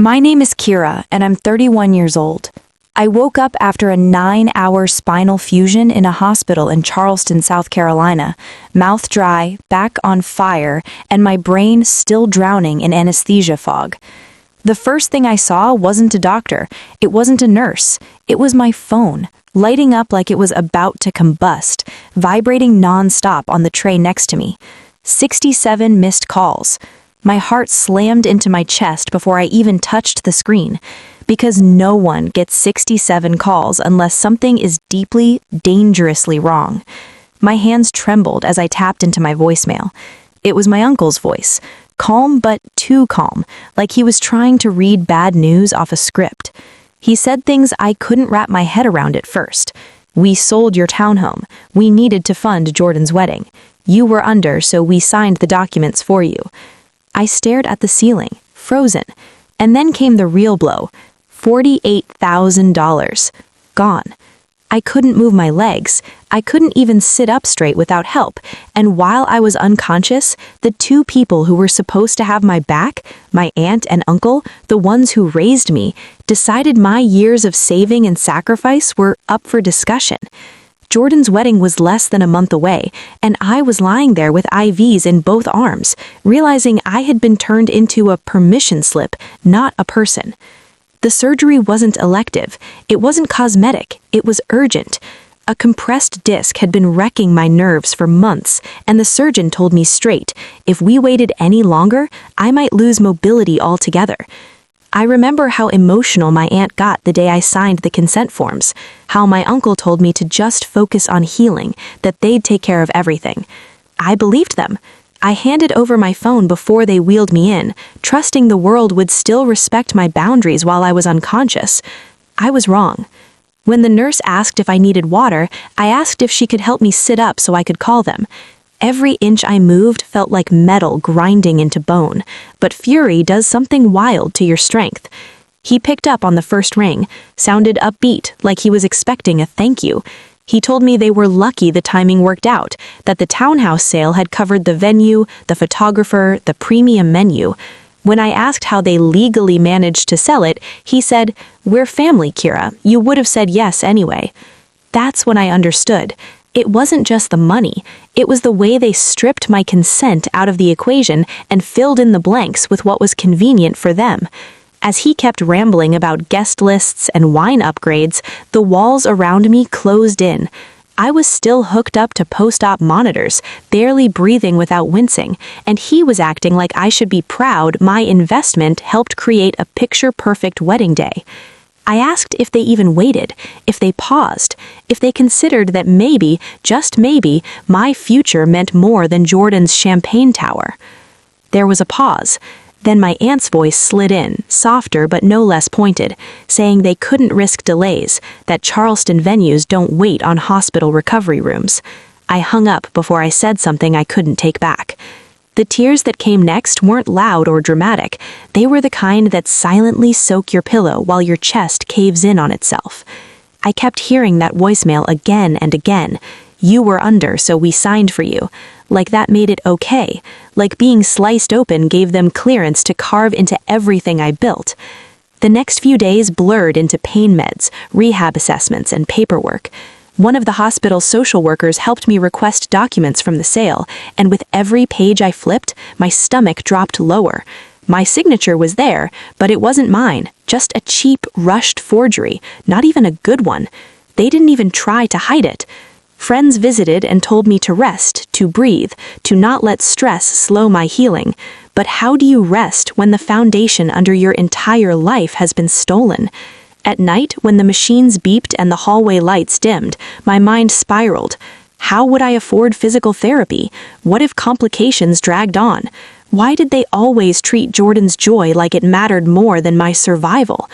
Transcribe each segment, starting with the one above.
My name is Keira, and I'm 31 years old. I woke up after a 9-hour spinal fusion in a hospital in Charleston, South Carolina, mouth dry, back on fire, and my brain still drowning in anesthesia fog. The first thing I saw wasn't a doctor, it wasn't a nurse, it was my phone, lighting up like it was about to combust, vibrating non-stop on the tray next to me. 67 missed calls. My heart slammed into my chest before I even touched the screen, because no one gets 67 calls unless something is deeply, dangerously wrong. My hands trembled as I tapped into my voicemail. It was my uncle's voice, calm but too calm, like he was trying to read bad news off a script. He said things I couldn't wrap my head around at first. We sold your townhome. We needed to fund Jordan's wedding. You were under, so we signed the documents for you. I stared at the ceiling, frozen, and then came the real blow. $48,000. Gone. I couldn't move my legs. I couldn't even sit up straight without help, and while I was unconscious, the two people who were supposed to have my back, my aunt and uncle, the ones who raised me, decided my years of saving and sacrifice were up for discussion. Jordan's wedding was less than a month away, and I was lying there with IVs in both arms, realizing I had been turned into a permission slip, not a person. The surgery wasn't elective, it wasn't cosmetic, it was urgent. A compressed disc had been wrecking my nerves for months, and the surgeon told me straight, if we waited any longer, I might lose mobility altogether. I remember how emotional my aunt got the day I signed the consent forms, how my uncle told me to just focus on healing, that they'd take care of everything. I believed them. I handed over my phone before they wheeled me in, trusting the world would still respect my boundaries while I was unconscious. I was wrong. When the nurse asked if I needed water, I asked if she could help me sit up so I could call them. Every inch I moved felt like metal grinding into bone, but fury does something wild to your strength. He picked up on the first ring, sounded upbeat, like he was expecting a thank you. He told me they were lucky the timing worked out, that the townhouse sale had covered the venue, the photographer, the premium menu. When I asked how they legally managed to sell it, he said, "We're family, Keira. You would have said yes anyway." That's when I understood. It wasn't just the money, it was the way they stripped my consent out of the equation and filled in the blanks with what was convenient for them. As he kept rambling about guest lists and wine upgrades, the walls around me closed in. I was still hooked up to post-op monitors, barely breathing without wincing, and he was acting like I should be proud my investment helped create a picture-perfect wedding day. I asked if they even waited, if they paused, if they considered that maybe, just maybe, my future meant more than Jordan's champagne tower. There was a pause. Then my aunt's voice slid in, softer but no less pointed, saying they couldn't risk delays, that Charleston venues don't wait on hospital recovery rooms. I hung up before I said something I couldn't take back. The tears that came next weren't loud or dramatic. They were the kind that silently soak your pillow while your chest caves in on itself. I kept hearing that voicemail again and again. You were under, so we signed for you. Like that made it okay. Like being sliced open gave them clearance to carve into everything I built. The next few days blurred into pain meds, rehab assessments, and paperwork. One of the hospital's social workers helped me request documents from the sale, and with every page I flipped, my stomach dropped lower. My signature was there, but it wasn't mine, just a cheap, rushed forgery, not even a good one. They didn't even try to hide it. Friends visited and told me to rest, to breathe, to not let stress slow my healing. But how do you rest when the foundation under your entire life has been stolen? At night, when the machines beeped and the hallway lights dimmed, my mind spiraled. How would I afford physical therapy? What if complications dragged on? Why did they always treat Jordan's joy like it mattered more than my survival?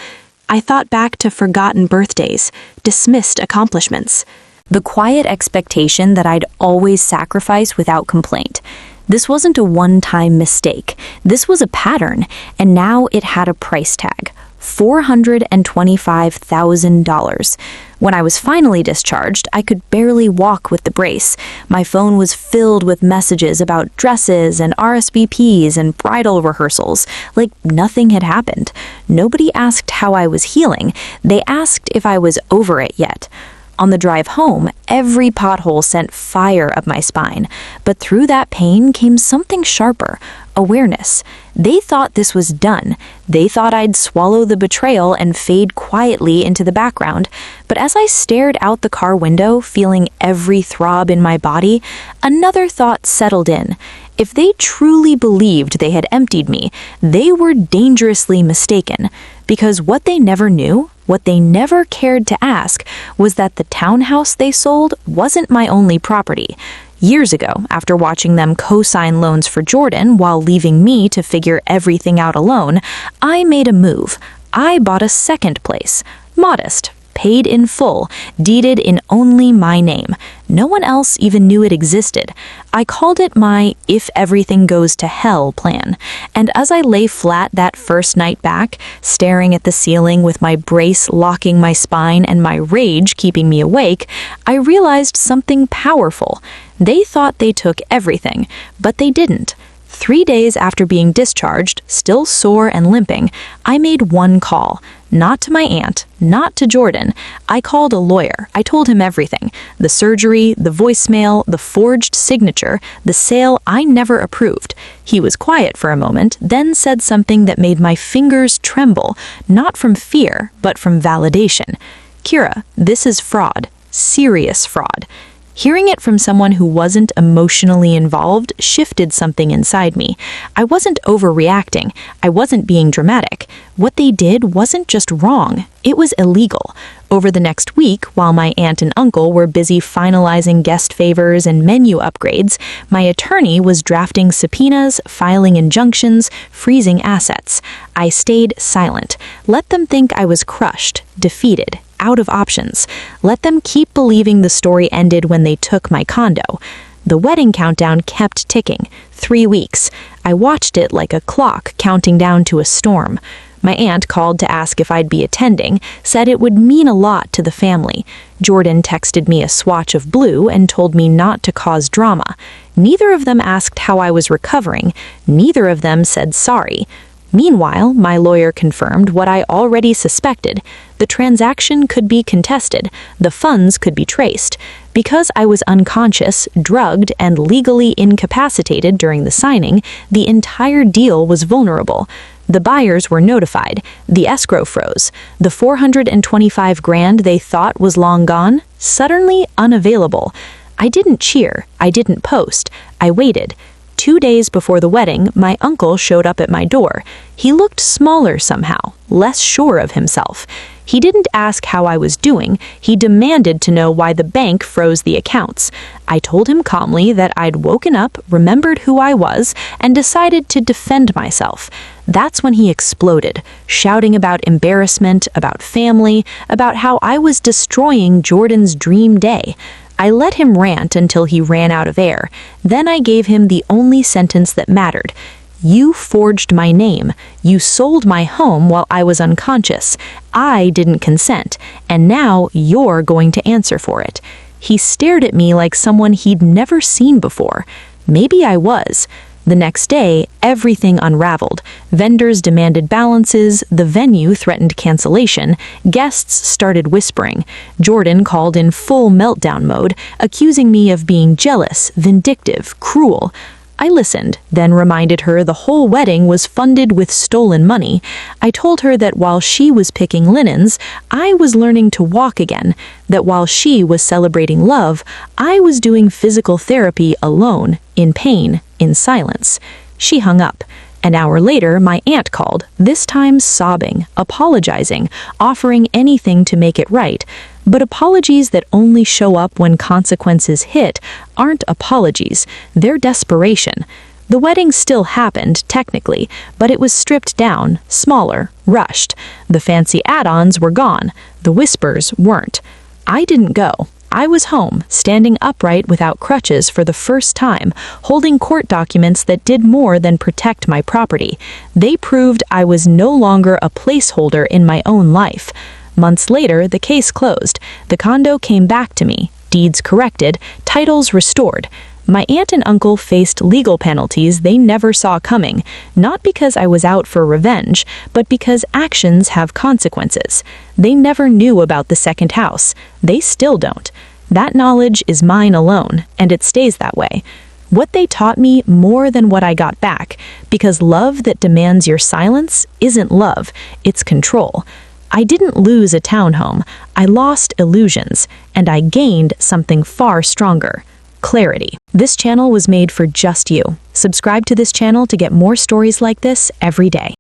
I thought back to forgotten birthdays, dismissed accomplishments. The quiet expectation that I'd always sacrifice without complaint. This wasn't a one-time mistake. This was a pattern, and now it had a price tag. $425,000. When I was finally discharged, I could barely walk with the brace. My phone was filled with messages about dresses and RSVPs and bridal rehearsals, like nothing had happened. Nobody asked how I was healing. They asked if I was over it yet. On the drive home, every pothole sent fire up my spine, but through that pain came something sharper, awareness. They thought this was done. They thought I'd swallow the betrayal and fade quietly into the background. But as I stared out the car window, feeling every throb in my body, another thought settled in. If they truly believed they had emptied me, they were dangerously mistaken. Because what they never knew, what they never cared to ask, was that the townhouse they sold wasn't my only property. Years ago, after watching them co-sign loans for Jordan while leaving me to figure everything out alone, I made a move. I bought a second place. Modest, paid in full, deeded in only my name. No one else even knew it existed. I called it my if everything goes to hell plan. And as I lay flat that first night back, staring at the ceiling with my brace locking my spine and my rage keeping me awake, I realized something powerful. They thought they took everything, but they didn't. 3 days after being discharged, still sore and limping, I made one call. Not to my aunt, not to Jordan. I called a lawyer. I told him everything. The surgery, the voicemail, the forged signature, the sale I never approved. He was quiet for a moment, then said something that made my fingers tremble, not from fear, but from validation. Keira, this is fraud. Serious fraud. Hearing it from someone who wasn't emotionally involved shifted something inside me. I wasn't overreacting. I wasn't being dramatic. What they did wasn't just wrong. It was illegal. Over the next week, while my aunt and uncle were busy finalizing guest favors and menu upgrades, my attorney was drafting subpoenas, filing injunctions, freezing assets. I stayed silent. Let them think I was crushed, defeated, out of options. Let them keep believing the story ended when they took my condo. The wedding countdown kept ticking. 3 weeks. I watched it like a clock counting down to a storm. My aunt called to ask if I'd be attending, said it would mean a lot to the family. Jordan texted me a swatch of blue and told me not to cause drama. Neither of them asked how I was recovering. Neither of them said sorry. Meanwhile, my lawyer confirmed what I already suspected. The transaction could be contested. The funds could be traced. Because I was unconscious, drugged, and legally incapacitated during the signing, the entire deal was vulnerable. The buyers were notified. The escrow froze. The $425,000 they thought was long gone, suddenly unavailable. I didn't cheer. I didn't post. I waited. 2 days before the wedding, my uncle showed up at my door. He looked smaller somehow, less sure of himself. He didn't ask how I was doing. He demanded to know why the bank froze the accounts. I told him calmly that I'd woken up, remembered who I was, and decided to defend myself. That's when he exploded, shouting about embarrassment, about family, about how I was destroying Jordan's dream day. I let him rant until he ran out of air. Then I gave him the only sentence that mattered. You forged my name. You sold my home while I was unconscious. I didn't consent, and now you're going to answer for it. He stared at me like someone he'd never seen before. Maybe I was. The next day, everything unraveled. Vendors demanded balances, the venue threatened cancellation, guests started whispering. Jordan called in full meltdown mode, accusing me of being jealous, vindictive, cruel. I listened, then reminded her the whole wedding was funded with stolen money. I told her that while she was picking linens, I was learning to walk again, that while she was celebrating love, I was doing physical therapy alone, in pain, in silence. She hung up. An hour later, my aunt called, this time sobbing, apologizing, offering anything to make it right. But apologies that only show up when consequences hit aren't apologies, they're desperation. The wedding still happened, technically, but it was stripped down, smaller, rushed. The fancy add-ons were gone. The whispers weren't. I didn't go. I was home, standing upright without crutches for the first time, holding court documents that did more than protect my property. They proved I was no longer a placeholder in my own life. Months later, the case closed. The condo came back to me, deeds corrected, titles restored. My aunt and uncle faced legal penalties they never saw coming, not because I was out for revenge, but because actions have consequences. They never knew about the second house. They still don't. That knowledge is mine alone, and it stays that way. What they taught me more than what I got back, because love that demands your silence isn't love, it's control. I didn't lose a townhome. I lost illusions, and I gained something far stronger. Clarity. This channel was made for just you. Subscribe to this channel to get more stories like this every day.